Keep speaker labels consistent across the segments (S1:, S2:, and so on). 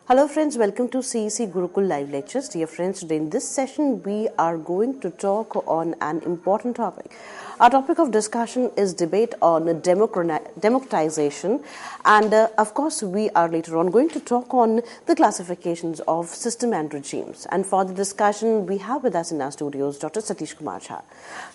S1: Hello friends, welcome to CEC Gurukul Live Lectures. Dear friends, today in this session we are going to talk on an important topic. Our topic of discussion is debate on democratization, and of course we are later on going to talk on the classifications of system and regimes. And for the discussion we have with us in our studios Dr. Satish Kumar Jha.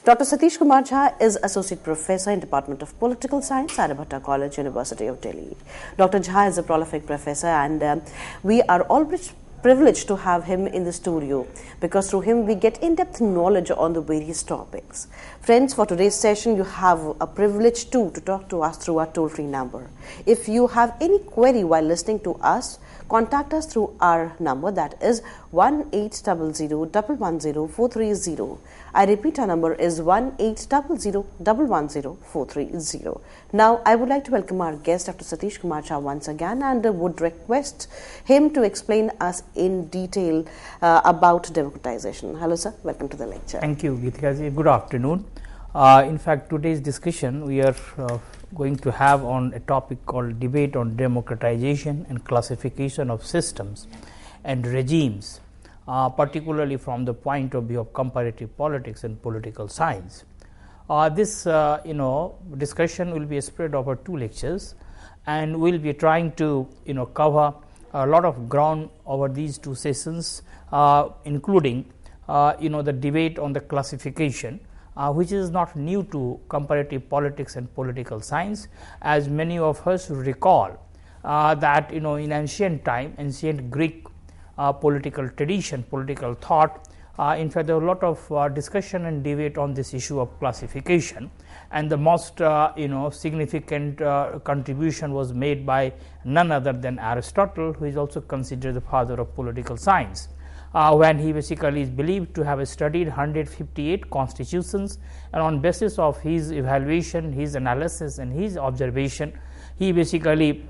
S1: Dr. Satish Kumar Jha is Associate Professor in Department of Political Science, Aryabhatta College, University of Delhi. Dr. Jha is a prolific professor, and we are always privileged to have him in the studio because through him we get in-depth knowledge on the various topics. Friends, for today's session you have a privilege too to talk to us through our toll-free number. If you have any query while listening to us, contact us through our number, that is 1-800-110-430. I repeat, our number is 1-800-110-430. Now, I would like to welcome our guest, Dr. Satish Kumar Jha, once again, and would request him to explain us in detail about democratization. Hello, sir. Welcome to the lecture.
S2: Thank you, Geetika ji. Good afternoon. In fact, today's discussion we are going to have on a topic called debate on democratization and classification of systems and regimes, particularly from the point of view of comparative politics and political science. This discussion will be spread over two lectures, and we will be trying to cover a lot of ground over these two sessions, including the debate on the classification, which is not new to comparative politics and political science, as many of us recall that in ancient time, ancient Greek political tradition, political thought, in fact there was a lot of discussion and debate on this issue of classification, and the most significant contribution was made by none other than Aristotle, who is also considered the father of political science. When he basically is believed to have studied 158 constitutions, and on basis of his evaluation, his analysis and his observation, he basically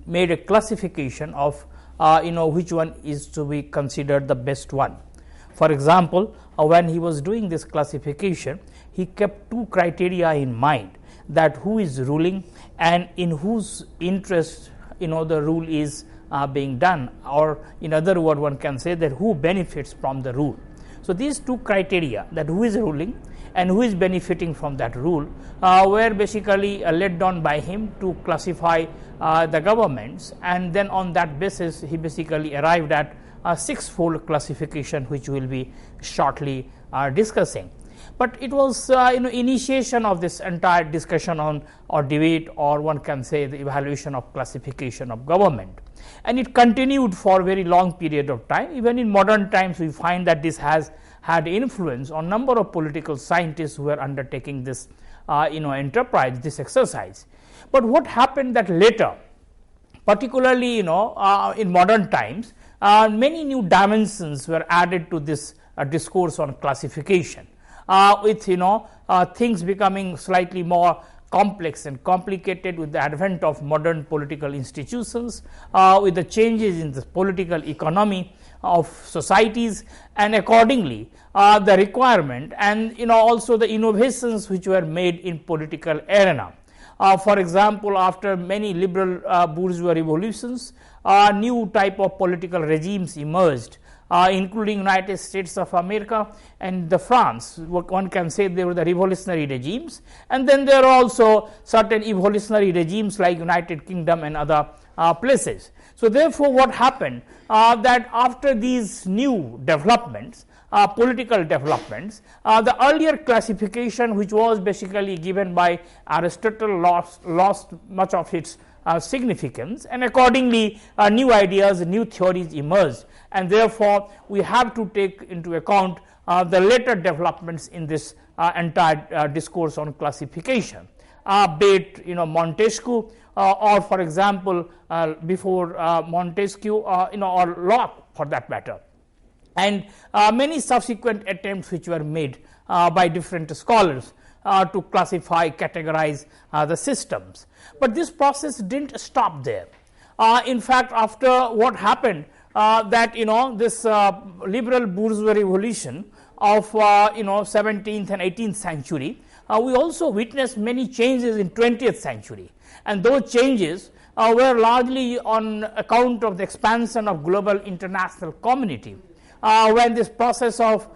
S2: made a classification of which one is to be considered the best one. For example, when he was doing this classification, he kept two criteria in mind, that who is ruling and in whose interest the rule is being done, or in other words one can say that who benefits from the rule. So these two criteria, that who is ruling and who is benefiting from that rule, were basically laid down by him to classify the governments, and then on that basis he basically arrived at a six-fold classification, which we will be shortly discussing. But it was initiation of this entire discussion on or debate, or one can say the evaluation of classification of government, and it continued for a very long period of time. Even in modern times we find that this has had influence on number of political scientists who are undertaking this enterprise, this exercise. But what happened that later, particularly in modern times, many new dimensions were added to this discourse on classification, with things becoming slightly more complex and complicated with the advent of modern political institutions, with the changes in the political economy of societies, and accordingly the requirement and also the innovations which were made in political arena. For example, after many liberal bourgeois revolutions, new type of political regimes emerged, including United States of America and the France. One can say they were the revolutionary regimes, and then there are also certain evolutionary regimes like United Kingdom and other places. So therefore what happened, that after these new developments, political developments, the earlier classification, which was basically given by Aristotle, lost much of its significance, and accordingly new ideas, new theories emerged, and therefore we have to take into account the later developments in this entire discourse on classification, be it Montesquieu or for example before Montesquieu or Locke for that matter, and many subsequent attempts which were made by different scholars to classify, categorize the systems. But this process didn't stop there. In fact, after what happened, that this liberal bourgeois revolution of 17th and 18th century, we also witnessed many changes in 20th century, and those changes were largely on account of the expansion of global international community. When this process of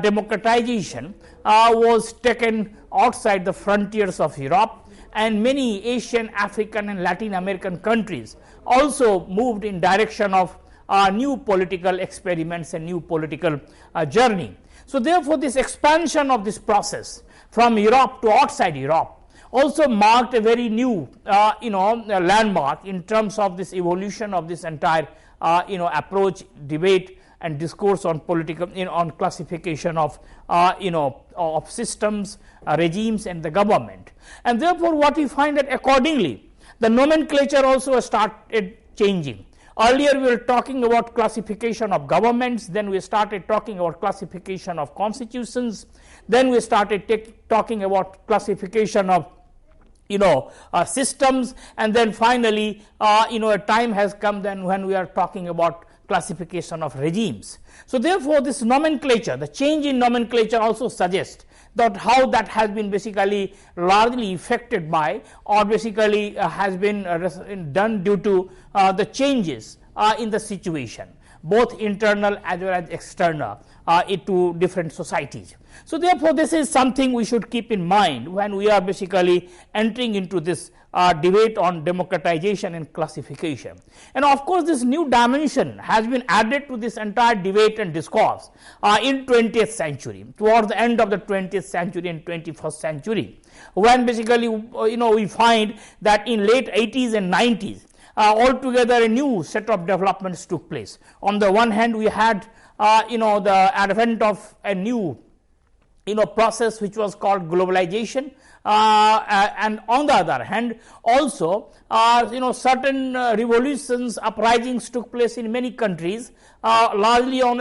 S2: democratization was taken outside the frontiers of Europe, and many Asian, African and Latin American countries also moved in direction of new political experiments and new political journey. So therefore, this expansion of this process from Europe to outside Europe also marked a very new landmark in terms of this evolution of this entire approach, debate and discourse on political on classification of of systems, regimes and the government. And therefore, what we find that accordingly the nomenclature also started changing. Earlier we were talking about classification of governments, then we started talking about classification of constitutions, then we started talking about classification of systems, and then finally a time has come then when we are talking about classification of regimes. So therefore, this nomenclature, the change in nomenclature also suggests that how that has been basically largely affected by, or basically has been done due to the changes in the situation, both internal as well as external into different societies. So therefore, this is something we should keep in mind when we are basically entering into this debate on democratization and classification. And of course, this new dimension has been added to this entire debate and discourse in 20th century, towards the end of the 20th century and 21st century, when basically we find that in late 80s and 90s altogether a new set of developments took place. On the one hand, we had the advent of a new process which was called globalization, and on the other hand also certain revolutions, uprisings took place in many countries, largely on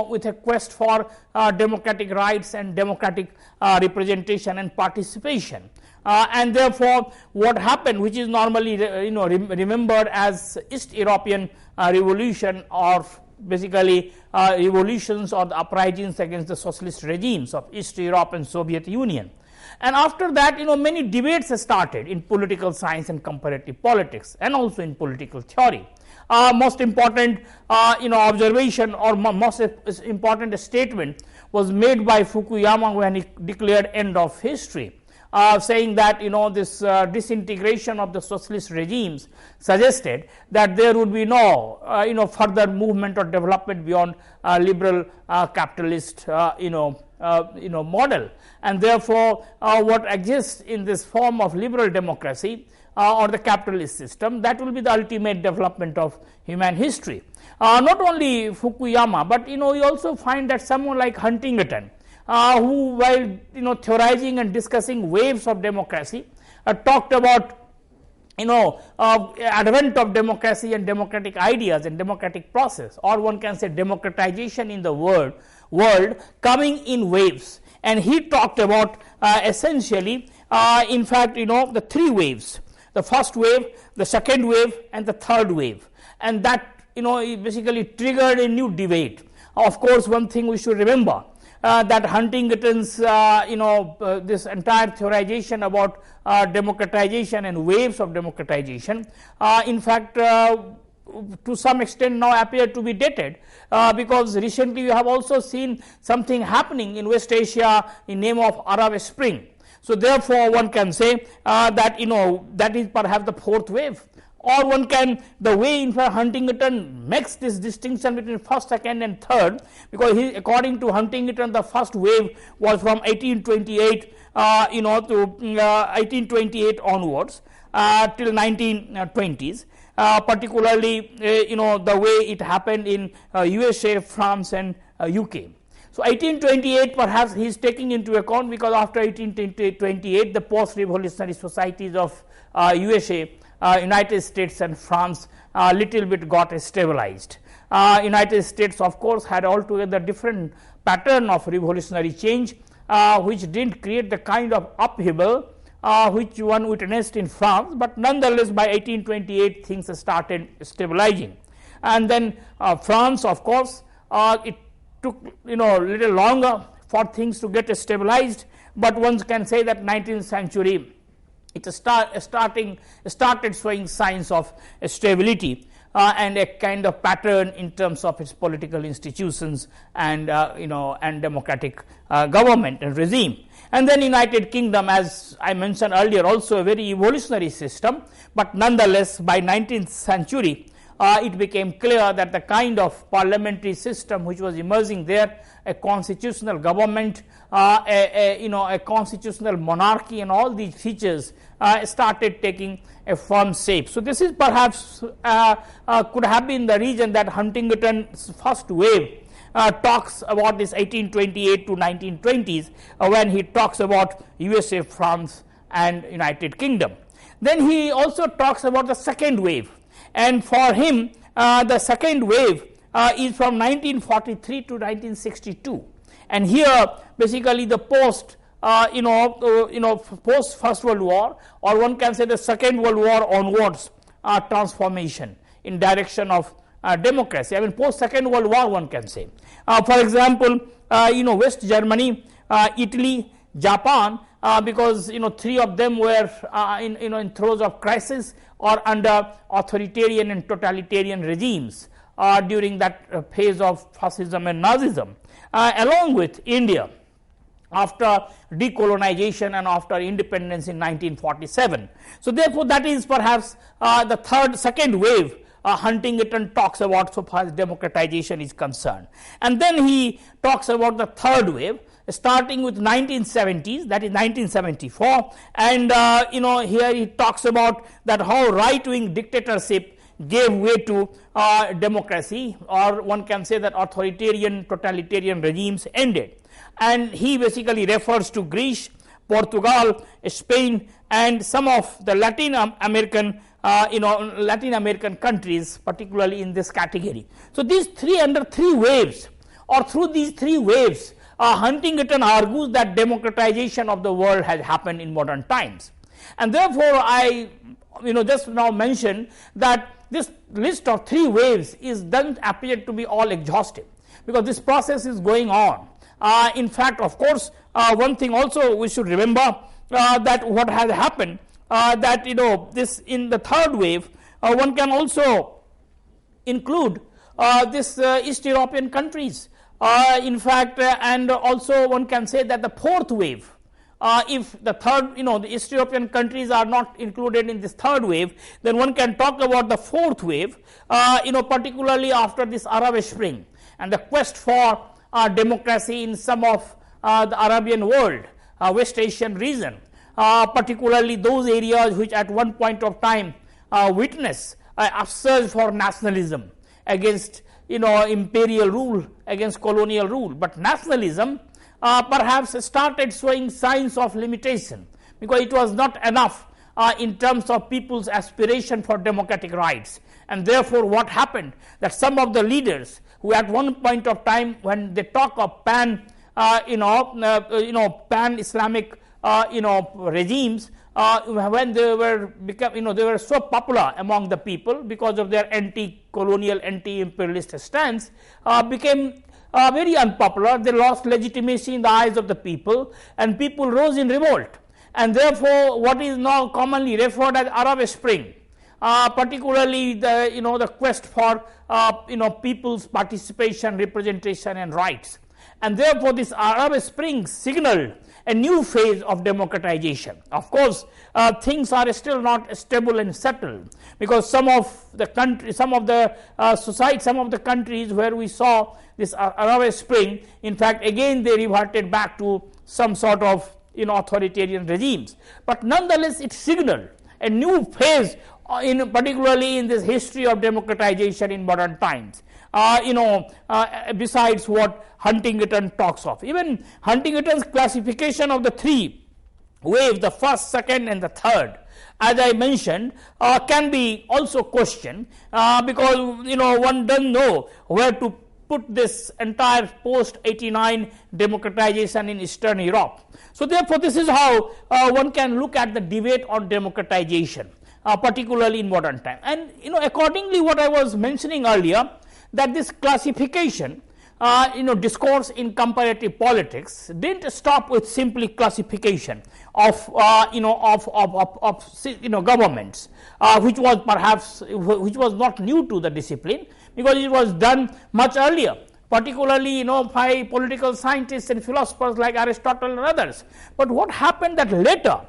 S2: with a quest for democratic rights and democratic representation and participation. And therefore, what happened, which is normally remembered as East European Revolution, or basically revolutions or the uprisings against the socialist regimes of East Europe and Soviet Union. And after that, many debates started in political science and comparative politics, and also in political theory. Most important observation or most important statement was made by Fukuyama when he declared end of history, saying that this disintegration of the socialist regimes suggested that there would be no further movement or development beyond liberal capitalist model, and therefore what exists in this form of liberal democracy or the capitalist system, that will be the ultimate development of human history. Not only Fukuyama, but we also find that someone like Huntington, who while theorizing and discussing waves of democracy talked about advent of democracy and democratic ideas and democratic process, or one can say democratization in the world coming in waves. And he talked about essentially in fact the three waves: the first wave, the second wave and the third wave, and that basically triggered a new debate. Of course, one thing we should remember, that Huntington's this entire theorization about democratization and waves of democratization in fact to some extent now appear to be dated, because recently we have also seen something happening in West Asia in name of Arab Spring. So therefore, one can say that that is perhaps the fourth wave. Or one can, the way in fact Huntington makes this distinction between first, second and third, because according to Huntington, the first wave was from 1828 to 1828 onwards till 1920s, particularly the way it happened in USA, France and UK. So 1828 perhaps he is taking into account, because after 1828 the post-revolutionary societies of USA, United States and France little bit got stabilized. United States of course had altogether different pattern of revolutionary change, which didn't create the kind of upheaval which one witnessed in France, but nonetheless by 1828 things started stabilizing. And then France, of course, it took little longer for things to get stabilized, but one can say that 19th century it started showing signs of stability and a kind of pattern in terms of its political institutions and and democratic government and regime. And then United Kingdom, as I mentioned earlier, also a very evolutionary system, but nonetheless by 19th century it became clear that the kind of parliamentary system which was emerging there, a constitutional government, a constitutional monarchy, and all these features started taking a firm shape. So this is perhaps could have been the reason that Huntington's first wave talks about this 1828 to 1920s when he talks about USA, France and United Kingdom. Then he also talks about the second wave, and for him the second wave is from 1943 to 1962, and here basically the post post First World War, or one can say the Second World War onwards, transformation in direction of democracy. I mean post Second World War, one can say. For example, West Germany, Italy, Japan, because three of them were in throes of crisis or under authoritarian and totalitarian regimes during that phase of fascism and Nazism, along with India after decolonization and after independence in 1947. So therefore that is perhaps the second wave Huntington talks about so far as democratization is concerned. And then he talks about the third wave starting with 1970s, that is 1974, and here he talks about that how right-wing dictatorship gave way to democracy, or one can say that authoritarian totalitarian regimes ended. And he basically refers to Greece, Portugal, Spain and some of the Latin American countries, particularly in this category. So these under three waves, or through these three waves, Huntington argues that democratization of the world has happened in modern times. And therefore I just now mentioned that this list of three waves doesn't appear to be all exhaustive, because this process is going on. In fact, of course, one thing also we should remember that what has happened, that this in the third wave, one can also include this East European countries. In fact, and also one can say that the fourth wave, if the third, the East European countries are not included in this third wave, then one can talk about the fourth wave, particularly after this Arab Spring and the quest for democracy in some of the Arabian world, West Asian region, particularly those areas which at one point of time witness a upsurge for nationalism against imperial rule, against colonial rule. But nationalism perhaps started showing signs of limitation, because it was not enough in terms of people's aspiration for democratic rights. And therefore what happened, that some of the leaders who at one point of time, when they talk of pan Islamic regimes, when they were they were so popular among the people because of their anti-colonial, anti-imperialist stance, became very unpopular. They lost legitimacy in the eyes of the people, and people rose in revolt. And therefore what is now commonly referred as Arab Spring, particularly the quest for people's participation, representation and rights. And therefore this Arab Spring signaled a new phase of democratization. Of course, things are still not stable and settled, because some of the countries where we saw this Arab Spring, in fact again they reverted back to some sort of authoritarian regimes. But nonetheless it signaled a new phase particularly in this history of democratization in modern times. Besides what Huntington talks of. Even Huntington's classification of the three waves, the first, second and the third, as I mentioned, can be also questioned, because one doesn't know where to put this entire post-89 democratization in Eastern Europe. So therefore this is how one can look at the debate on democratization, particularly in modern time. And accordingly what I was mentioning earlier, that this classification discourse in comparative politics didn't stop with simply classification of governments, which was not new to the discipline, because it was done much earlier, particularly by political scientists and philosophers like Aristotle and others. But what happened that later,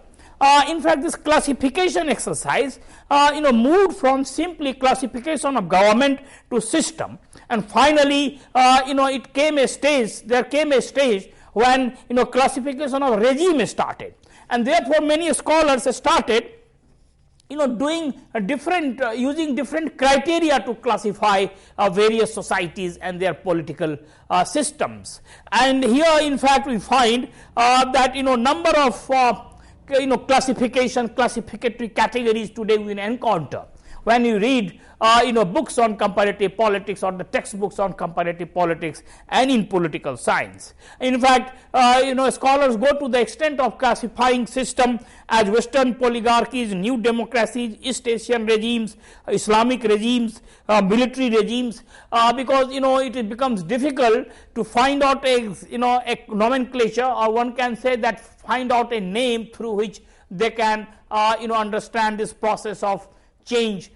S2: in fact, this classification exercise moved from simply classification of government to system, and finally there came a stage when classification of regime started, and therefore many scholars started doing using different criteria to classify various societies and their political systems. And here in fact we find that number of classificatory categories today we encounter when you read books on comparative politics or the textbooks on comparative politics and in political science. In fact, scholars go to the extent of classifying system as Western oligarchies, new democracies, East Asian regimes, Islamic regimes, military regimes, because it becomes difficult to find out a nomenclature, or one can say that find out a name through which they can understand this process of change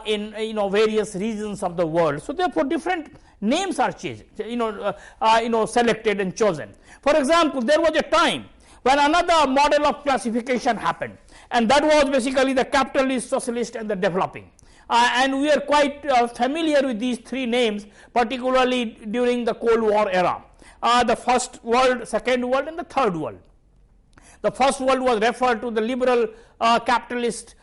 S2: in various regions of the world. So therefore different names are changed, selected and chosen. For example, there was a time when another model of classification happened, and that was basically the capitalist, socialist and the developing. And we are quite familiar with these three names, particularly during the Cold War era. The first world, second world and the third world. The first world was referred to the liberal capitalist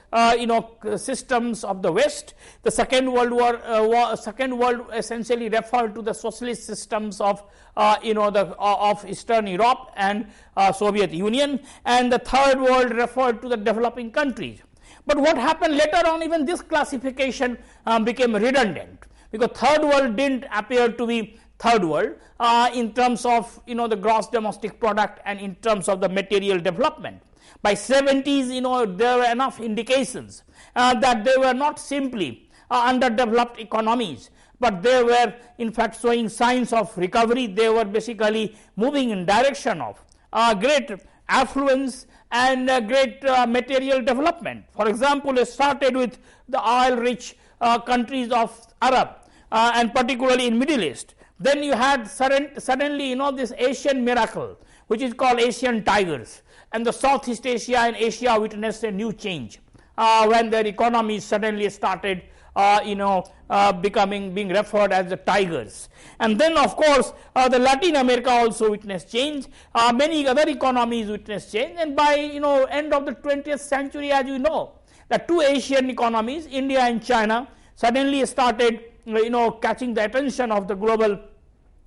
S2: systems of the West. The second world essentially referred to the socialist systems of of Eastern Europe and Soviet Union, and the third world referred to the developing countries. But what happened later on, even this classification became redundant, because third world didn't appear to be third world in terms of the gross domestic product and in terms of the material development. By 70s, there were enough indications that they were not simply underdeveloped economies, but they were in fact showing signs of recovery. They were basically moving in direction of great affluence and great material development. For example, it started with the oil-rich countries of Arab and particularly in Middle East. Then you had suddenly this Asian miracle, which is called Asian tigers, and the Southeast Asia and Asia witnessed a new change when their economies suddenly started being referred as the tigers. And then of course the Latin America also witnessed change, many other economies witnessed change, and by end of the 20th century, as you know, the two Asian economies, India and China, suddenly started catching the attention of the global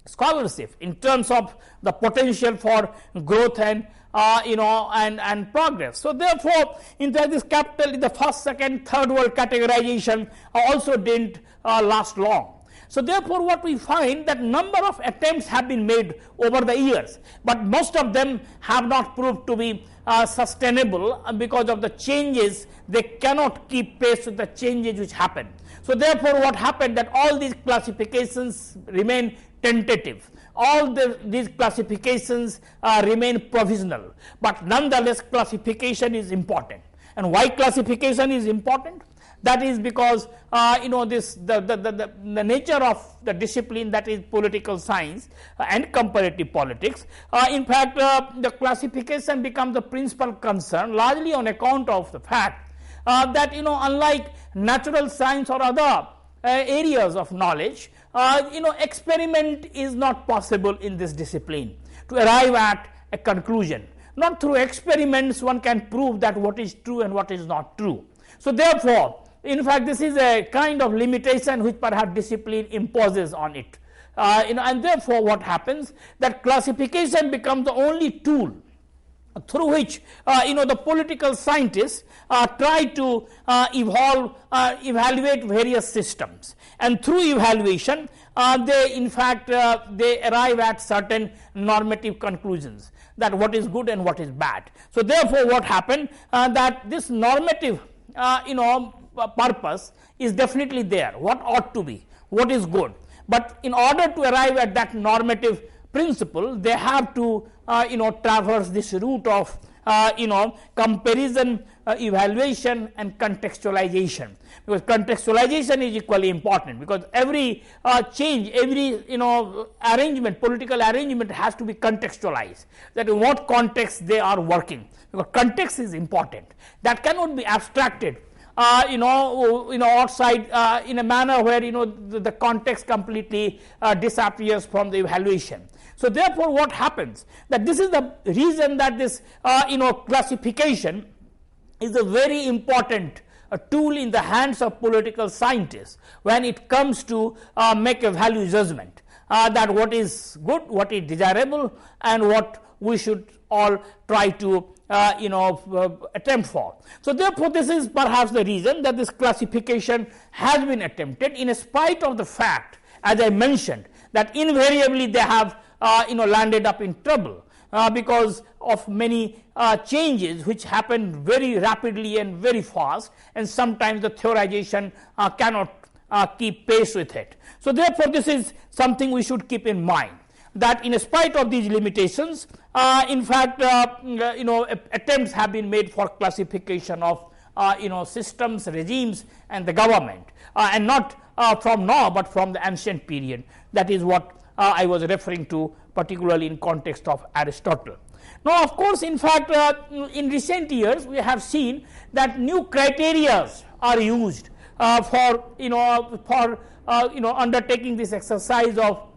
S2: scholarship in terms of the potential for growth and and progress. So therefore, in fact, this capital, the first, second, third world categorization also didn't last long. So therefore, what we find that number of attempts have been made over the years, but most of them have not proved to be sustainable because of the changes. They cannot keep pace with the changes which happen. So therefore, what happened that all these classifications remain tentative. All these classifications remain provisional, but nonetheless classification is important. And why classification is important? That is because the nature of the discipline, that is political science and comparative politics. In fact, the classification becomes the principal concern largely on account of the fact that unlike natural science or other areas of knowledge, experiment is not possible in this discipline to arrive at a conclusion. Not through experiments one can prove that what is true and what is not true. So therefore, in fact, this is a kind of limitation which perhaps discipline imposes on it. And therefore, what happens that classification becomes the only tool through which the political scientists try to evaluate various systems, and through evaluation they in fact they arrive at certain normative conclusions that what is good and what is bad. So therefore, what happened that this normative purpose is definitely there, what ought to be, what is good, but in order to arrive at that normative principle, they have to traverse this route of comparison, evaluation and contextualization, because contextualization is equally important, because every change, every arrangement, political arrangement has to be contextualized, that in what context they are working, because context is important, that cannot be abstracted outside in a manner where the context completely disappears from the evaluation. So therefore, what happens, that this is the reason that this classification is a very important tool in the hands of political scientists when it comes to make a value judgment, that what is good, what is desirable, and what we should all try to attempt for. So therefore, this is perhaps the reason that this classification has been attempted, in spite of the fact, as I mentioned, that invariably they have landed up in trouble because of many changes which happen very rapidly and very fast, and sometimes the theorization cannot keep pace with it. So therefore, this is something we should keep in mind, that in spite of these limitations, in fact attempts have been made for classification of systems, regimes and the government, and not from now but from the ancient period. That is what I was referring to, particularly in context of Aristotle. Now, of course, in fact in recent years we have seen that new criteria are used for undertaking this exercise of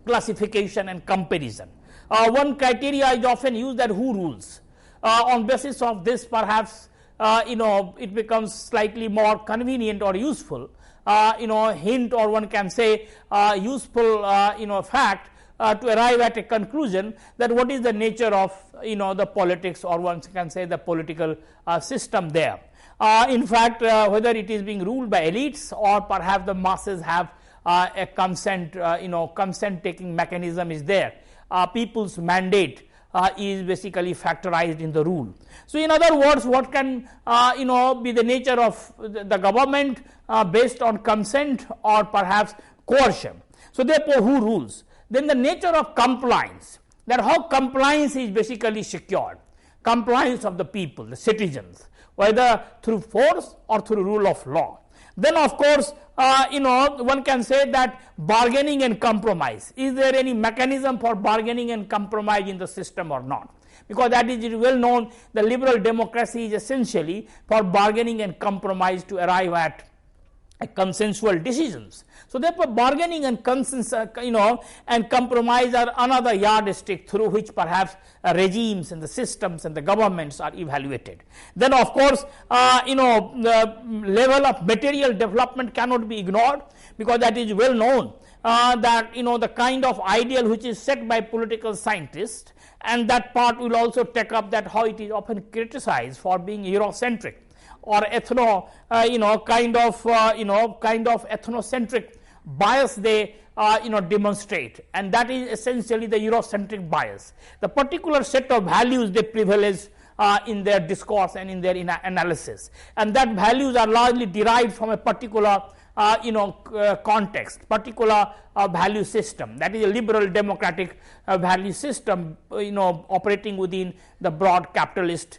S2: classification and comparison. One criteria is often used, that who rules. On basis of this, perhaps it becomes slightly more convenient or useful hint, or one can say useful fact to arrive at a conclusion that what is the nature of the politics, or one can say the political system there. In fact, whether it is being ruled by elites or perhaps the masses have a consent taking mechanism is there. People's mandate is basically factorized in the rule. So in other words, what can be the nature of the government based on consent or perhaps coercion. So therefore, who rules? Then the nature of compliance, that how compliance is basically secured, compliance of the people, the citizens, whether through force or through rule of law. Then of course, one can say that bargaining and compromise, is there any mechanism for bargaining and compromise in the system or not? Because that is well known, the liberal democracy is essentially for bargaining and compromise to arrive at consensual decisions. So therefore, bargaining and consensus, and compromise are another yardstick through which perhaps regimes and the systems and the governments are evaluated. Then of course, the level of material development cannot be ignored, because that is well known that the kind of ideal which is set by political scientists, and that part will also take up that how it is often criticized for being Eurocentric or kind of ethnocentric bias they demonstrate, and that is essentially the Eurocentric bias. The particular set of values they privilege in their discourse and in their analysis, and that values are largely derived from a particular context, particular value system, that is a liberal democratic value system operating within the broad capitalist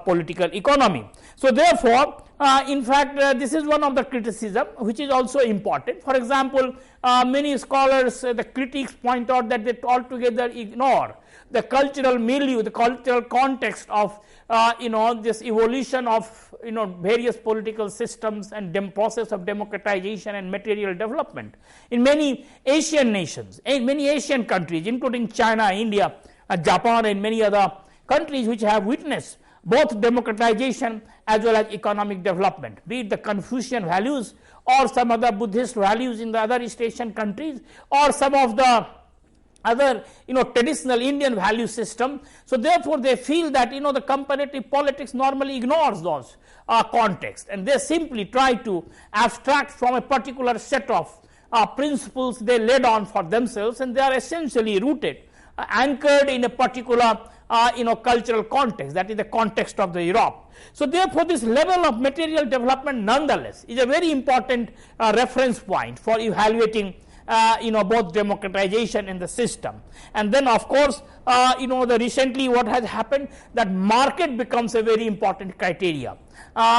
S2: political economy. So therefore, in fact this is one of the criticism which is also important. For example, many scholars, the critics point out that they altogether ignore the cultural milieu, the cultural context of this evolution of various political systems and process of democratization and material development in many Asian nations, in many Asian countries, including China, India, Japan and many other countries which have witnessed both democratization as well as economic development, be it the Confucian values or some other Buddhist values in the other East Asian countries, or some of the other traditional Indian value system. So therefore, they feel that the comparative politics normally ignores those contexts, and they simply try to abstract from a particular set of principles they laid on for themselves, and they are essentially rooted, anchored in a particular cultural context, that is the context of the Europe. So therefore, this level of material development nonetheless is a very important reference point for evaluating both democratization and the system. And then of course, the recently what has happened, that market becomes a very important criteria,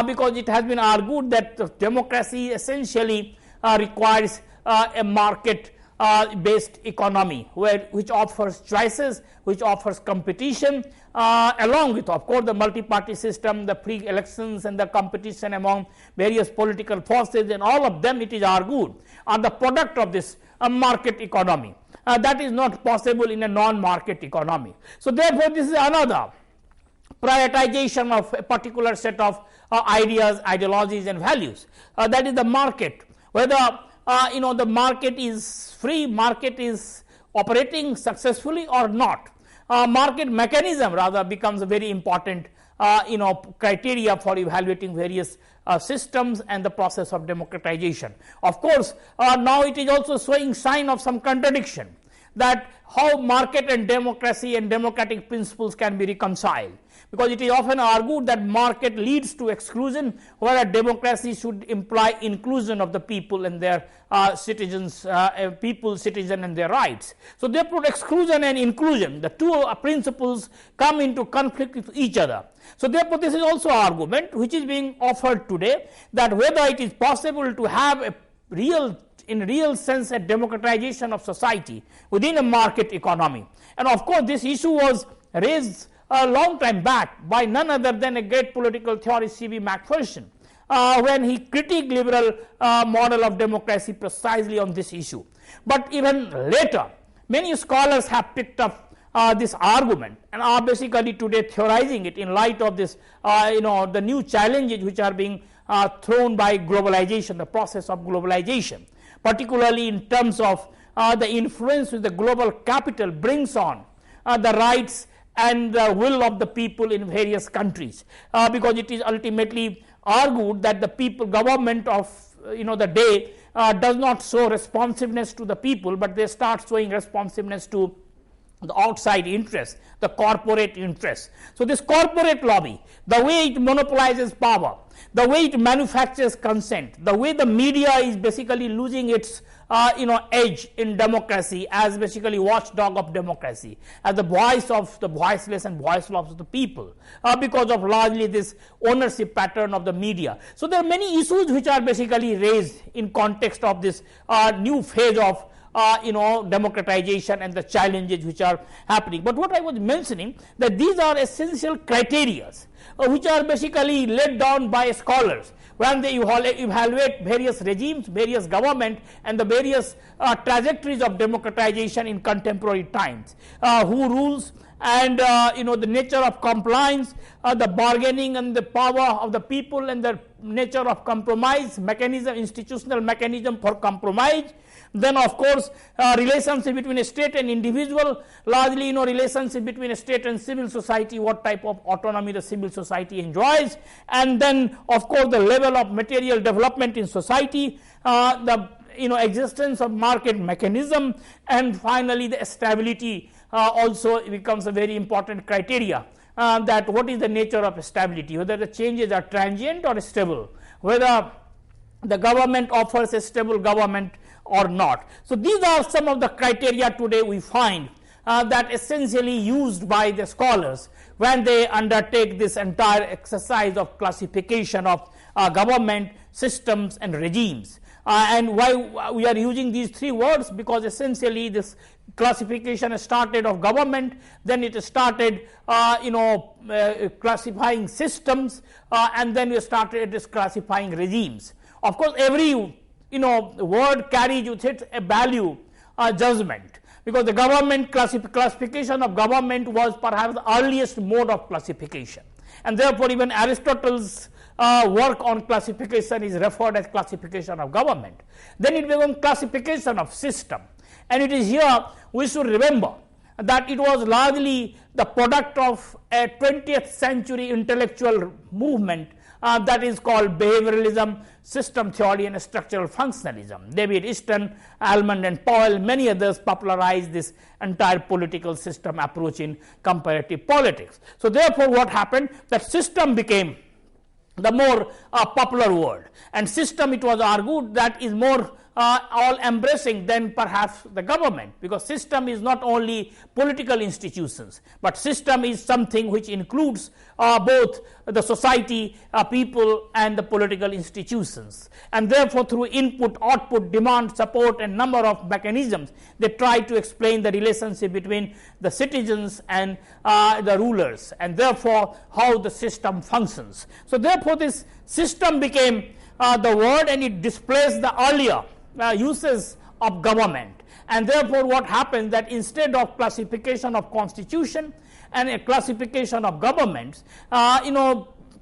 S2: because it has been argued that democracy essentially requires a market based economy, which offers choices, which offers competition, along with of course the multi-party system, the free elections and the competition among various political forces, and all of them, it is argued, are the product of this market economy. That is not possible in a non-market economy. So therefore this is another prioritization of a particular set of ideas, ideologies and values, that is the market. Whether the market is free, market is operating successfully or not, market mechanism rather becomes a very important criteria for evaluating various systems and the process of democratization. Of course, now it is also showing sign of some contradiction, that how market and democracy and democratic principles can be reconciled, because it is often argued that market leads to exclusion, whereas democracy should imply inclusion of the people and their citizens, citizen and their rights. So therefore exclusion and inclusion, the two principles come into conflict with each other. So therefore this is also an argument which is being offered today, that whether it is possible to have a real sense a democratization of society within a market economy. And of course this issue was raised a long time back by none other than a great political theorist C.V. Macpherson, when he critiqued liberal model of democracy precisely on this issue. But even later many scholars have picked up this argument and are basically today theorizing it in light of this the new challenges which are being thrown by globalization, the process of globalization, particularly in terms of the influence which the global capital brings on the rights and the will of the people in various countries, because it is ultimately argued that the people government of the day does not show responsiveness to the people, but they start showing responsiveness to the outside interests, the corporate interests. So this corporate lobby, the way it monopolizes power, the way it manufactures consent, the way the media is basically losing its edge in democracy as basically watchdog of democracy, as the voice of the voiceless and voiceless of the people, because of largely this ownership pattern of the media. So there are many issues which are basically raised in context of this new phase of democratization and the challenges which are happening. But what I was mentioning, that these are essential criteria which are basically laid down by scholars when they evaluate various regimes, various government and the various trajectories of democratization in contemporary times, who rules and the nature of compliance, the bargaining and the power of the people and the nature of compromise mechanism, institutional mechanism for compromise. Then of course relationship between a state and individual, largely relationship between a state and civil society, what type of autonomy the civil society enjoys, and then of course the level of material development in society, the existence of market mechanism, and finally the stability also becomes a very important criteria, that what is the nature of stability, whether the changes are transient or stable, whether the government offers a stable government or not. So these are some of the criteria today we find that essentially used by the scholars when they undertake this entire exercise of classification of government systems and regimes. And why we are using these three words, because essentially this classification started of government, then it started classifying systems, and then we started classifying regimes. Of course every word carries with it a value judgment, because the government classification of government was perhaps the earliest mode of classification, and therefore even Aristotle's work on classification is referred as classification of government. Then it becomes classification of system, and it is here we should remember that it was largely the product of a 20th century intellectual movement that is called behavioralism, system theory and structural functionalism. David Easton, Almond and Powell, many others popularized this entire political system approach in comparative politics. So therefore what happened, that system became the more popular word, and system, it was argued, that is more all embracing than perhaps the government, because system is not only political institutions, but system is something which includes both the society, people and the political institutions, and therefore through input, output, demand, support and number of mechanisms they try to explain the relationship between the citizens and the rulers, and therefore how the system functions. So therefore this system became the word, and it displaced the earlier uses of government, and therefore what happens that instead of classification of constitution and a classification of governments,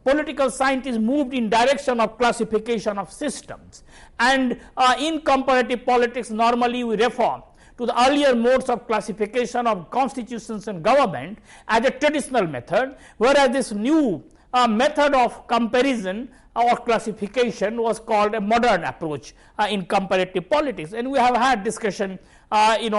S2: political scientists moved in direction of classification of systems, and in comparative politics normally we refer to the earlier modes of classification of constitutions and government as a traditional method, whereas this new method of comparison or classification was called a modern approach in comparative politics, and we have had discussion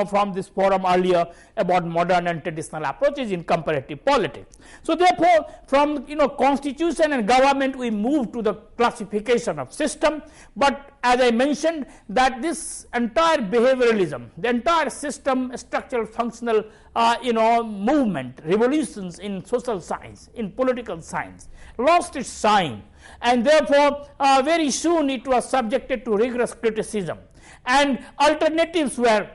S2: from this forum earlier about modern and traditional approaches in comparative politics. So therefore from constitution and government we move to the classification of system, but as I mentioned that this entire behavioralism, the entire system structural functional movement, revolutions in social science, in political science lost its shine, and therefore very soon it was subjected to rigorous criticism, and alternatives were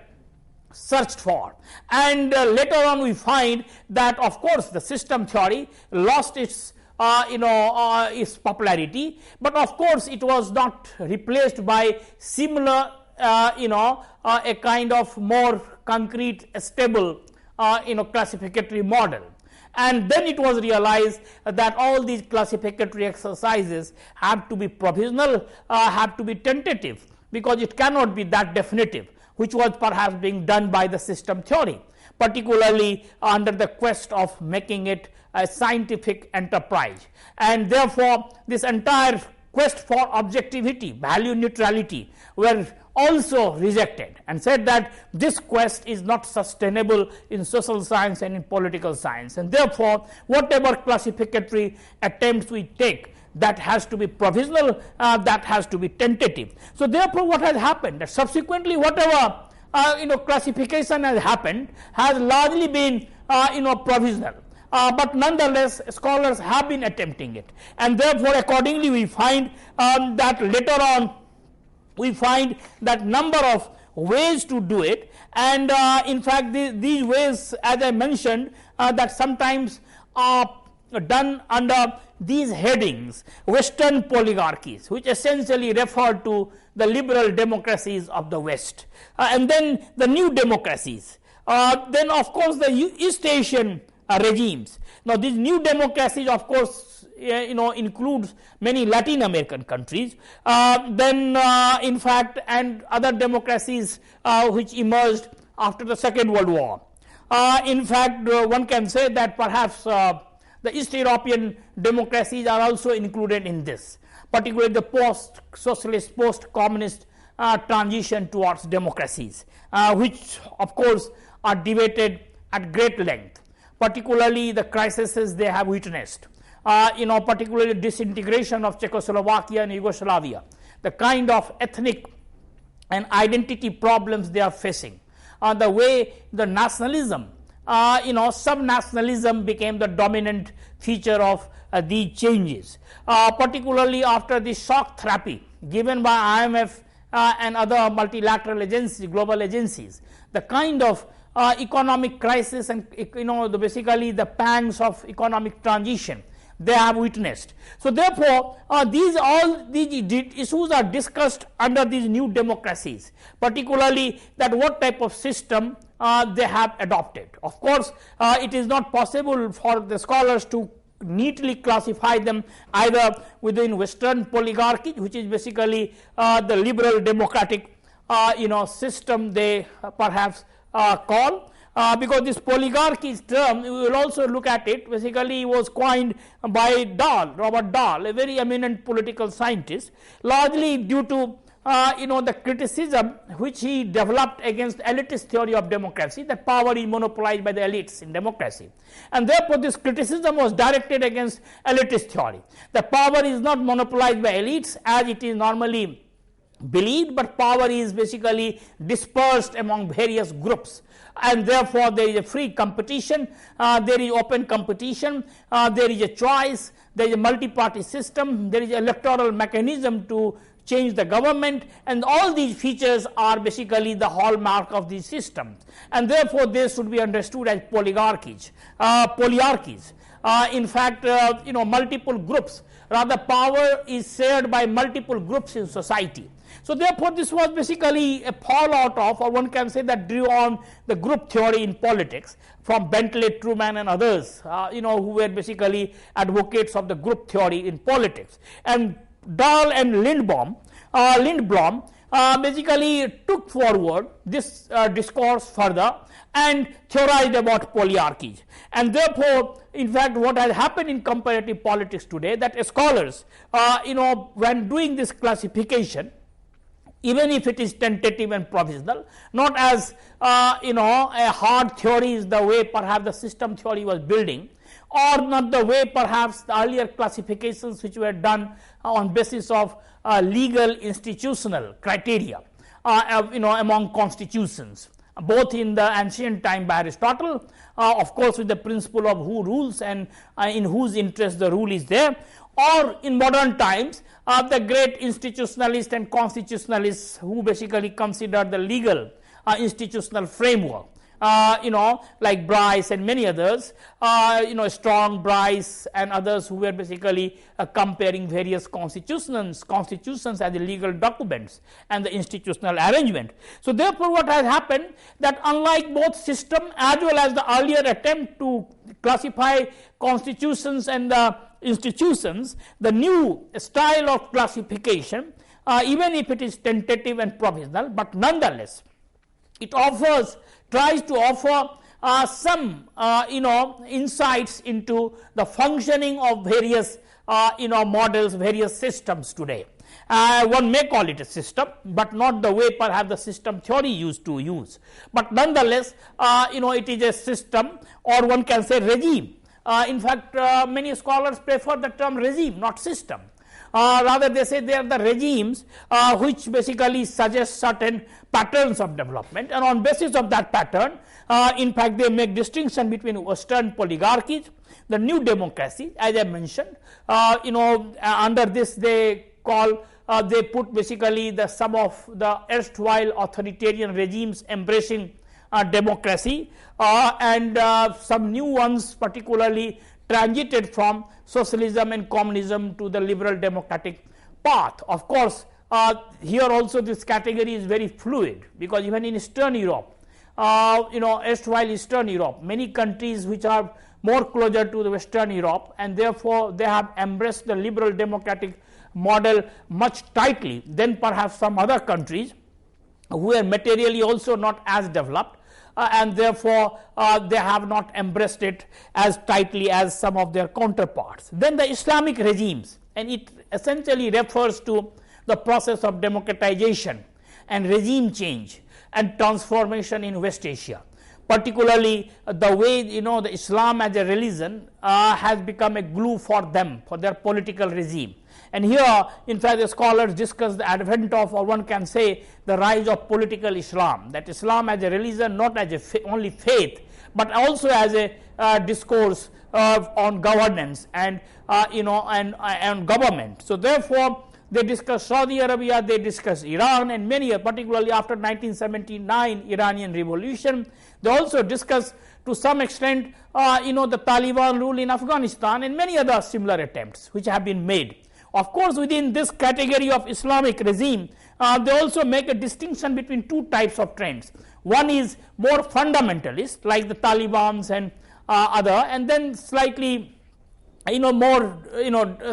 S2: searched for, and later on we find that of course the system theory lost its its popularity, but of course it was not replaced by similar a kind of more concrete stable classificatory model. And then it was realized that all these classificatory exercises have to be provisional, have to be tentative, because it cannot be that definitive, which was perhaps being done by the system theory, particularly under the quest of making it a scientific enterprise. And therefore this entire quest for objectivity, value neutrality were also rejected, and said that this quest is not sustainable in social science and in political science, and therefore whatever classificatory attempts we take, that has to be provisional, that has to be tentative. So therefore what has happened, that subsequently whatever classification has happened has largely been provisional, but nonetheless scholars have been attempting it, and therefore accordingly we find that later on we find that number of ways to do it, and in fact these ways, as I mentioned, that sometimes are done under these headings: Western oligarchies, which essentially refer to the liberal democracies of the West, and then the new democracies, then of course the East Asian regimes. Now these new democracies of course includes many Latin American countries, then in fact and other democracies which emerged after the Second World War. In fact one can say that perhaps the East European democracies are also included in this, particularly the post-socialist, post-communist transition towards democracies, which of course are debated at great length, particularly the crises they have witnessed, particularly disintegration of Czechoslovakia and Yugoslavia, the kind of ethnic and identity problems they are facing, the way the nationalism, sub-nationalism became the dominant feature of these changes, particularly after the shock therapy given by IMF and other multilateral agencies, global agencies, the kind of economic crisis and basically the pangs of economic transition they have witnessed. So therefore these issues are discussed under these new democracies, particularly that what type of system they have adopted. Of course it is not possible for the scholars to neatly classify them either within Western oligarchy, which is basically the liberal democratic system they perhaps call, because this oligarchy term, we will also look at it, basically was coined by Robert Dahl, a very eminent political scientist, largely due to the criticism which he developed against elitist theory of democracy, that power is monopolized by the elites in democracy, and therefore this criticism was directed against elitist theory. The power is not monopolized by elites as it is normally believed, but power is basically dispersed among various groups, and therefore there is a free competition, there is open competition, there is a choice, there is a multi-party system, there is an electoral mechanism to change the government, and all these features are basically the hallmark of these systems, and therefore they should be understood as polyarchies. In fact, multiple groups, rather power is shared by multiple groups in society. So therefore this was basically a fallout of, or one can say that drew on the group theory in politics from Bentley, Truman and others, who were basically advocates of the group theory in politics. And Dahl and Lindblom basically took forward this discourse further and theorized about polyarchies. And therefore, in fact, what has happened in comparative politics today, that scholars, when doing this classification, even if it is tentative and provisional, not as a hard theory is the way perhaps the system theory was building, or not the way perhaps the earlier classifications which were done on basis of legal institutional criteria among constitutions, both in the ancient time by Aristotle, of course with the principle of who rules and in whose interest the rule is there, or in modern times the great institutionalists and constitutionalists who basically consider the legal institutional framework, like Bryce and many others, Strong, Bryce and others who were basically comparing various constitutions as the legal documents and the institutional arrangement. So therefore what has happened, that unlike both system as well as the earlier attempt to classify constitutions and the institutions, the new style of classification, even if it is tentative and provisional, but nonetheless it tries to offer some insights into the functioning of various models, various systems today. One may call it a system, but not the way perhaps the system theory used to use, but nonetheless it is a system, or one can say regime. In fact, many scholars prefer the term regime, not system. Rather they say they are the regimes which basically suggest certain patterns of development, and on basis of that pattern, in fact they make distinction between Western oligarchies, the new democracy, as I mentioned, under this they put basically the some of the erstwhile authoritarian regimes embracing democracy, and some new ones particularly transited from socialism and communism to the liberal democratic path. Of course, here also this category is very fluid, because even in Eastern Europe, erstwhile Eastern Europe, many countries which are more closer to the Western Europe, and therefore they have embraced the liberal democratic model much tightly than perhaps some other countries who are materially also not as developed, and therefore they have not embraced it as tightly as some of their counterparts. Then the Islamic regimes, and it essentially refers to the process of democratization and regime change and transformation in West Asia, particularly the way the Islam as a religion has become a glue for them, for their political regime. And here, in fact, the scholars discuss the advent of, or one can say, the rise of political Islam, that Islam as a religion, not as only faith, but also as a discourse on governance and and government. So therefore they discuss Saudi Arabia, they discuss Iran, and many, particularly after 1979 Iranian revolution. They also discuss to some extent the Taliban rule in Afghanistan, and many other similar attempts which have been made. Of course, within this category of Islamic regime, they also make a distinction between two types of trends. One is more fundamentalist, like the Talibans and other, and then slightly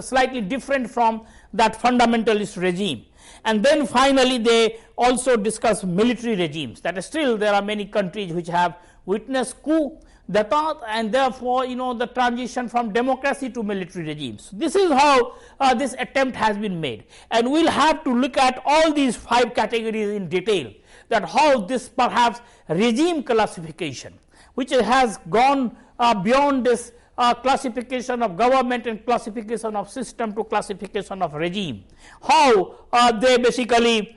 S2: slightly different from that fundamentalist regime. And then finally they also discuss military regimes, that is, still there are many countries which have witnessed coup d'etat, and therefore the transition from democracy to military regimes. This is how this attempt has been made, and we will have to look at all these 5 categories in detail, that how this perhaps regime classification, which has gone beyond this classification of government and classification of system to classification of regime, how they basically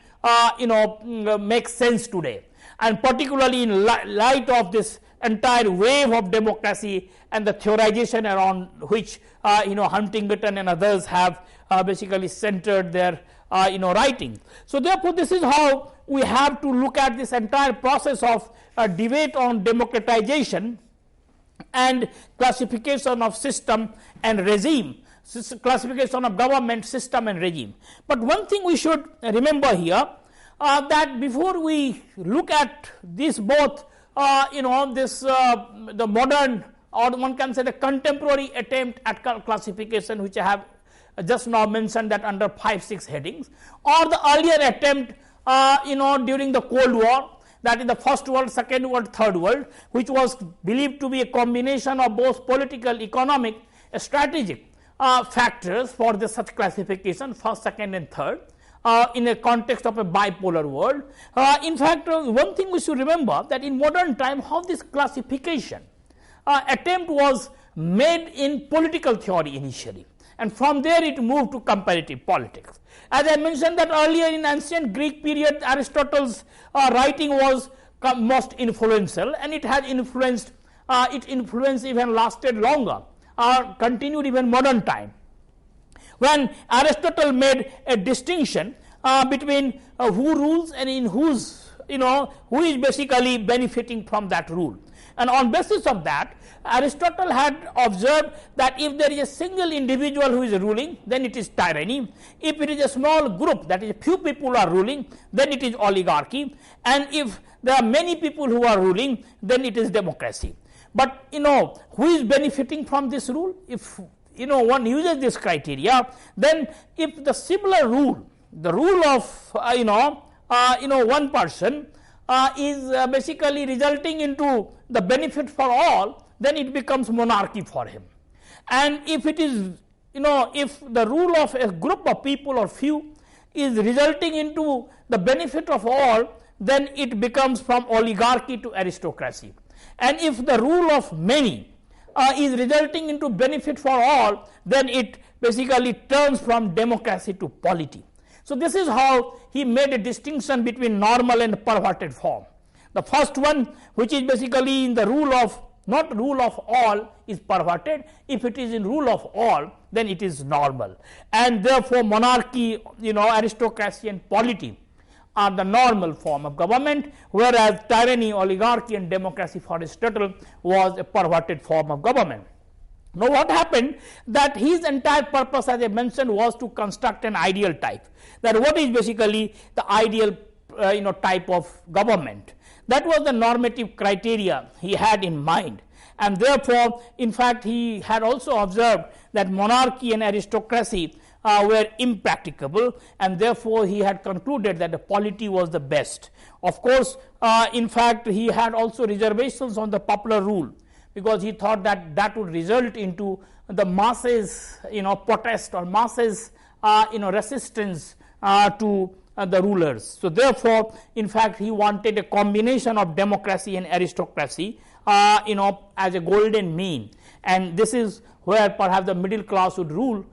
S2: make sense today, and particularly in light of this entire wave of democracy and the theorization around which Huntington and others have basically centered their writing. So therefore, this is how we have to look at this entire process of debate on democratization and classification of system and regime, classification of government, system and regime. But one thing we should remember here, that before we look at this both the modern, or one can say the contemporary attempt at classification, which I have just now mentioned that under 5-6 headings, or the earlier attempt during the Cold War, that is the First World, Second World, Third World, which was believed to be a combination of both political, economic, strategic factors for the such classification, first, second and third, in a context of a bipolar world. In fact, one thing we should remember, that in modern time how this classification attempt was made in political theory initially, and from there it moved to comparative politics. As I mentioned that earlier, in ancient Greek period, Aristotle's writing was most influential, and it has influenced, its influence even lasted longer, continued even modern time, when Aristotle made a distinction between who rules and in whose, who is basically benefiting from that rule. And on basis of that, Aristotle had observed that if there is a single individual who is ruling, then it is tyranny. If it is a small group, that is few people are ruling, then it is oligarchy. And if there are many people who are ruling, then it is democracy. But who is benefiting from this rule? If one uses this criteria, then if the similar rule, the rule of one person is basically resulting into the benefit for all, then it becomes monarchy for him. And if it is, if the rule of a group of people or few is resulting into the benefit of all, then it becomes from oligarchy to aristocracy. And if the rule of many is resulting into benefit for all, then it basically turns from democracy to polity. So this is how he made a distinction between normal and perverted form. The first one, which is basically in the rule of, not rule of all, is perverted. If it is in rule of all, then it is normal. And therefore monarchy, aristocracy and polity are the normal form of government, whereas tyranny, oligarchy and democracy for Aristotle was a perverted form of government. Now what happened, that his entire purpose, as I mentioned, was to construct an ideal type. That what is basically the ideal type of government. That was the normative criteria he had in mind. And therefore, in fact, he had also observed that monarchy and aristocracy were impracticable, and therefore he had concluded that the polity was the best. Of course, in fact, he had also reservations on the popular rule, because he thought that that would result into the masses protest, or masses resistance to the rulers. So therefore, in fact, he wanted a combination of democracy and aristocracy as a golden mean, and this is where perhaps the middle class would rule,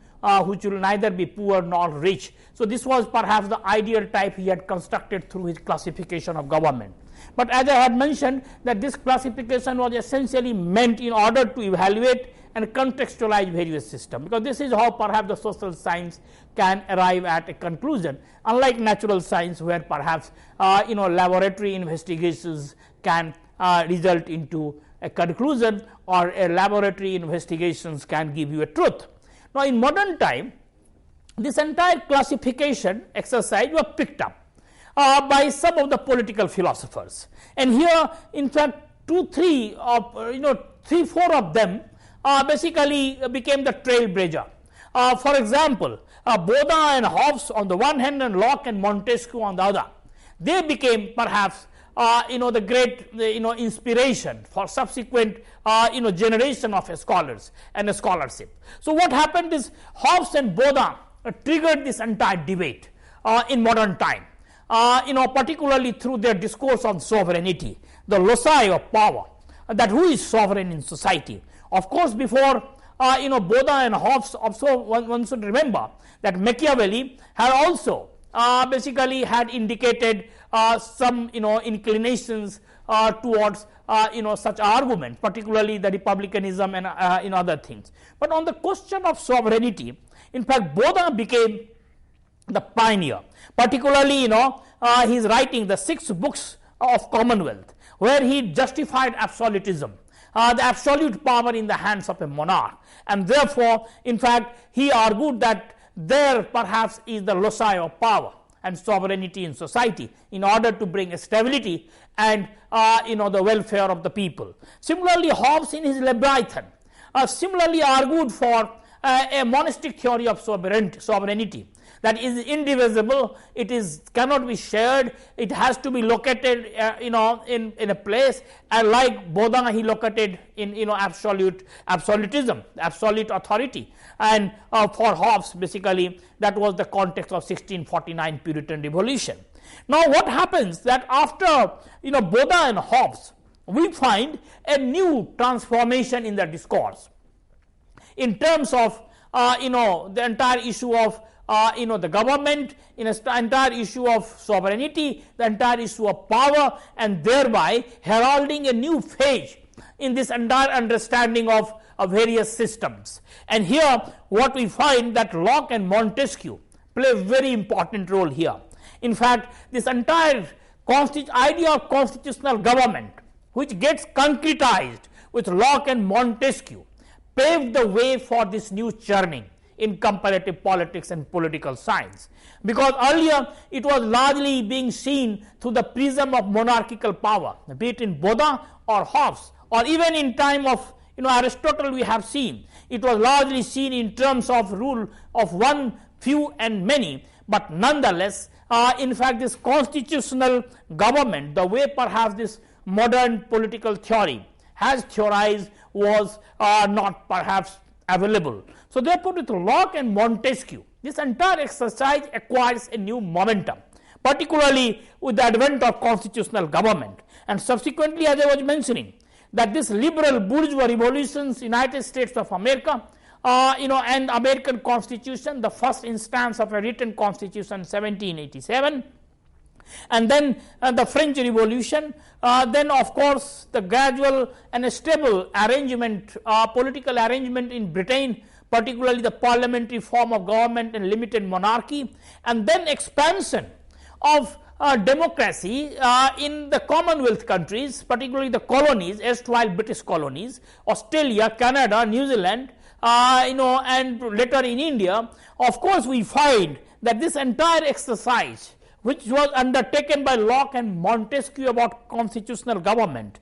S2: which will neither be poor nor rich. So this was perhaps the ideal type he had constructed through his classification of government. But as I had mentioned, that this classification was essentially meant in order to evaluate and contextualize various systems, because this is how perhaps the social science can arrive at a conclusion, unlike natural science, where perhaps laboratory investigations can result into a conclusion, or a laboratory investigations can give you a truth. Now in modern time, this entire classification exercise was picked up by some of the political philosophers, and here in fact 2-3 of 3-4 of them basically became the trailblazer. For example, Baudin and Hobbes on the one hand, and Locke and Montesquieu on the other. They became perhaps the great inspiration for subsequent generation of scholars and scholarship. So what happened is, Hobbes and Baudin triggered this entire debate in modern time, particularly through their discourse on sovereignty, the loci of power, that who is sovereign in society. Of course, before Bodha and Hobbes, also one should remember that Machiavelli had also basically had indicated some inclinations towards such argument, particularly the republicanism and other things. But on the question of sovereignty, in fact, Bodha became the pioneer, particularly his writing the 6 books of Commonwealth, where he justified absolutism, the absolute power in the hands of a monarch, and therefore in fact he argued that there perhaps is the loci of power and sovereignty in society in order to bring stability and the welfare of the people. Similarly, Hobbes in his Leviathan similarly argued for a monastic theory of sovereignty that is indivisible, it cannot be shared, it has to be located in a place, and like Bodha he located in absolutism, absolute authority, and for Hobbes basically that was the context of 1649 Puritan Revolution. Now what happens that after Bodha and Hobbes, we find a new transformation in the discourse in terms of the entire issue of the government, in the entire issue of sovereignty, the entire issue of power, and thereby heralding a new phase in this entire understanding of various systems. And here what we find that Locke and Montesquieu play a very important role here. In fact, this entire idea of constitutional government, which gets concretized with Locke and Montesquieu, paved the way for this new churning in comparative politics and political science, because earlier it was largely being seen through the prism of monarchical power, be it in Bodha or Hobbes, or even in time of Aristotle we have seen it was largely seen in terms of rule of one, few and many. But nonetheless, in fact, this constitutional government, the way perhaps this modern political theory has theorized, was not perhaps available. So therefore, with Locke and Montesquieu, this entire exercise acquires a new momentum, particularly with the advent of constitutional government, and subsequently, as I was mentioning, that this liberal bourgeois revolutions, United States of America, and American Constitution, the first instance of a written constitution, 1787, and then the French Revolution, then of course the gradual and stable arrangement, political arrangement in Britain, particularly the parliamentary form of government and limited monarchy, and then expansion of democracy in the Commonwealth countries, particularly the colonies, erstwhile British colonies, Australia, Canada, New Zealand, and later in India. Of course, we find that this entire exercise, which was undertaken by Locke and Montesquieu about constitutional government,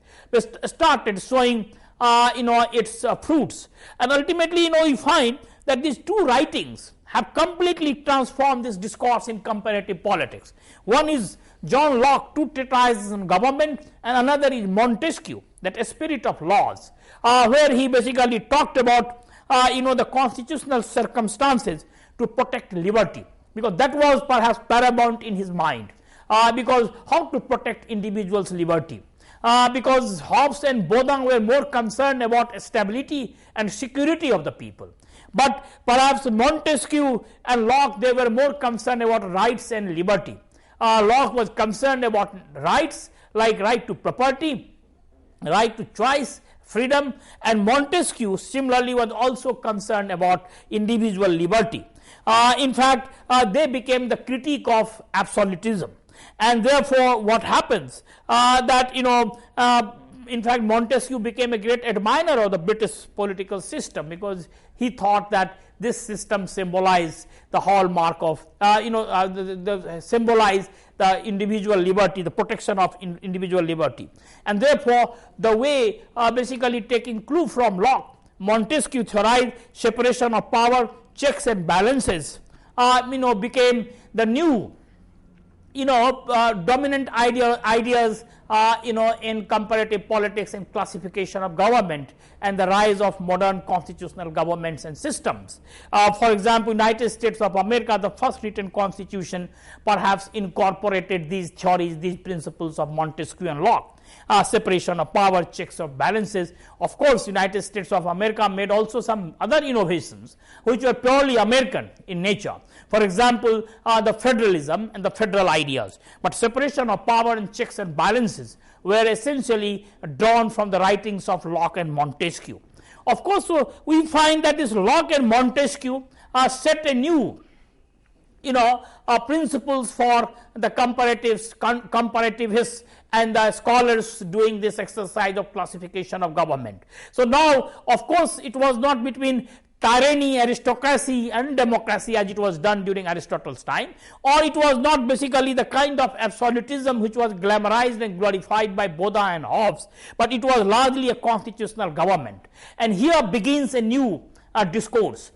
S2: started showing its fruits, and ultimately we find that these two writings have completely transformed this discourse in comparative politics. One is John Locke, Two Treatises on Government, and another is Montesquieu, that A Spirit of Laws, where he basically talked about the constitutional circumstances to protect liberty, because that was perhaps paramount in his mind, because how to protect individuals' liberty. Because Hobbes and Bodha were more concerned about stability and security of the people, but perhaps Montesquieu and Locke, they were more concerned about rights and liberty. Locke was concerned about rights like right to property, right to choice, freedom, and Montesquieu similarly was also concerned about individual liberty. In fact, they became the critique of absolutism. And therefore, what happens that in fact, Montesquieu became a great admirer of the British political system, because he thought that this system symbolized the hallmark of symbolized the individual liberty, the protection of individual liberty. And therefore, the way basically taking clue from Locke, Montesquieu theorized separation of power, checks and balances, became the new dominant ideas in comparative politics and classification of government, and the rise of modern constitutional governments and systems. For example, United States of America, the first written constitution perhaps incorporated these theories, these principles of Montesquieu and Locke. separation of power, checks of balances. Of course, United States of America made also some other innovations which were purely American in nature. For example, the federalism and the federal ideas, but separation of power and checks and balances were essentially drawn from the writings of Locke and Montesquieu. Of course, so we find that this Locke and Montesquieu set a new principles for the comparativists and the scholars doing this exercise of classification of government. So now, of course, it was not between tyranny, aristocracy and democracy as it was done during Aristotle's time, or it was not basically the kind of absolutism which was glamorized and glorified by Bodin and Hobbes, but it was largely a constitutional government. And here begins a new discourse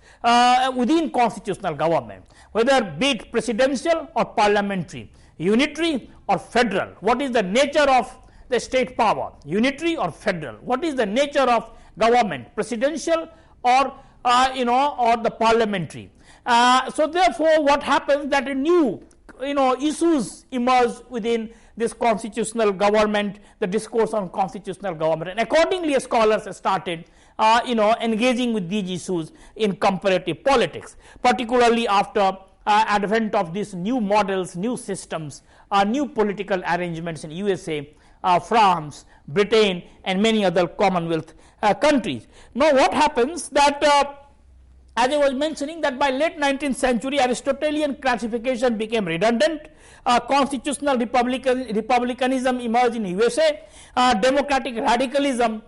S2: within constitutional government, whether be it presidential or parliamentary, unitary or federal. What is the nature of the state power, unitary or federal? What is the nature of government, presidential or or the parliamentary? So therefore, what happens that a new issues emerge within this constitutional government, the discourse on constitutional government, and accordingly scholars started engaging with these issues in comparative politics, particularly after advent of these new models, new systems, new political arrangements in USA, France, Britain and many other Commonwealth countries. Now what happens that as I was mentioning that by late 19th century Aristotelian classification became redundant, constitutional republicanism emerged in USA, democratic radicalism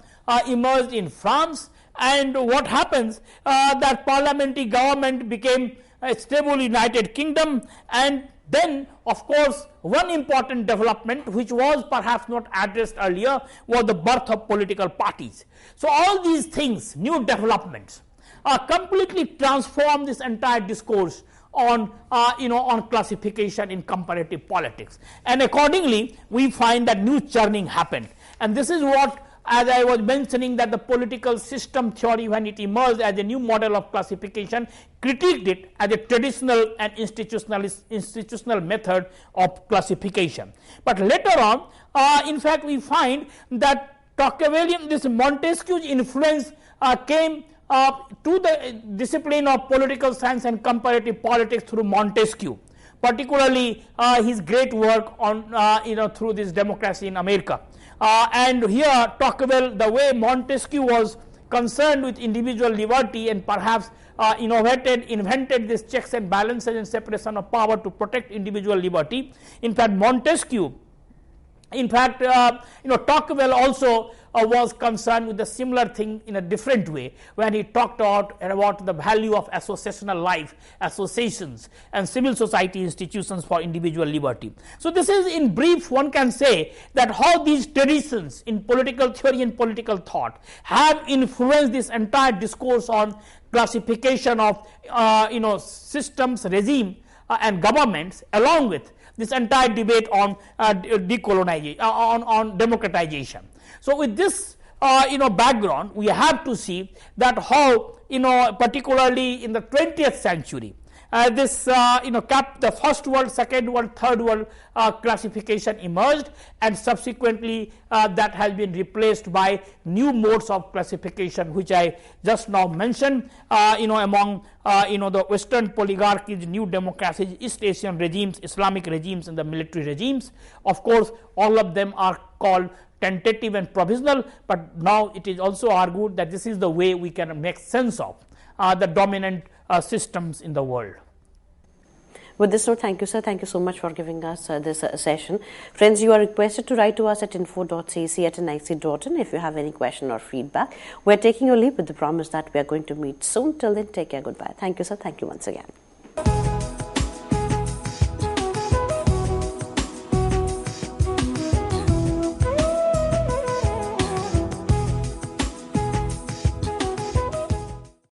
S2: emerged in France, and what happens that parliamentary government became a stable United Kingdom. And then of course one important development which was perhaps not addressed earlier was the birth of political parties. So all these things, new developments, completely transform this entire discourse on on classification in comparative politics, and accordingly we find that new churning happened. And this is what, as I was mentioning, that the political system theory, when it emerged as a new model of classification, critiqued it as a traditional and institutional method of classification. But later on, in fact, we find that Tocquevillian, this Montesquieu's influence came to the discipline of political science and comparative politics through Montesquieu, particularly his great work on through this Democracy in America. And here Tocqueville, the way Montesquieu was concerned with individual liberty and perhaps invented this checks and balances and separation of power to protect individual liberty. In fact, Montesquieu, Tocqueville also was concerned with a similar thing in a different way, when he talked about the value of associational life, associations and civil society institutions for individual liberty. So this is in brief, one can say that how these traditions in political theory and political thought have influenced this entire discourse on classification of systems, regime and governments, along with this entire debate on decolonization, on democratization. So with this background, we have to see that how particularly in the 20th century the first world, second world, third world classification emerged, and subsequently that has been replaced by new modes of classification which I just now mentioned, among the Western oligarchies, new democracies, East Asian regimes, Islamic regimes and the military regimes. Of course, all of them are called tentative and provisional, but now it is also argued that this is the way we can make sense of the dominant systems in the world.
S1: With this note, thank you, sir. Thank you so much for giving us this session. Friends, you are requested to write to us at info.cec@nic.in if you have any question or feedback. We are taking your leave with the promise that we are going to meet soon. Till then, take care. Goodbye. Thank you, sir. Thank you once again.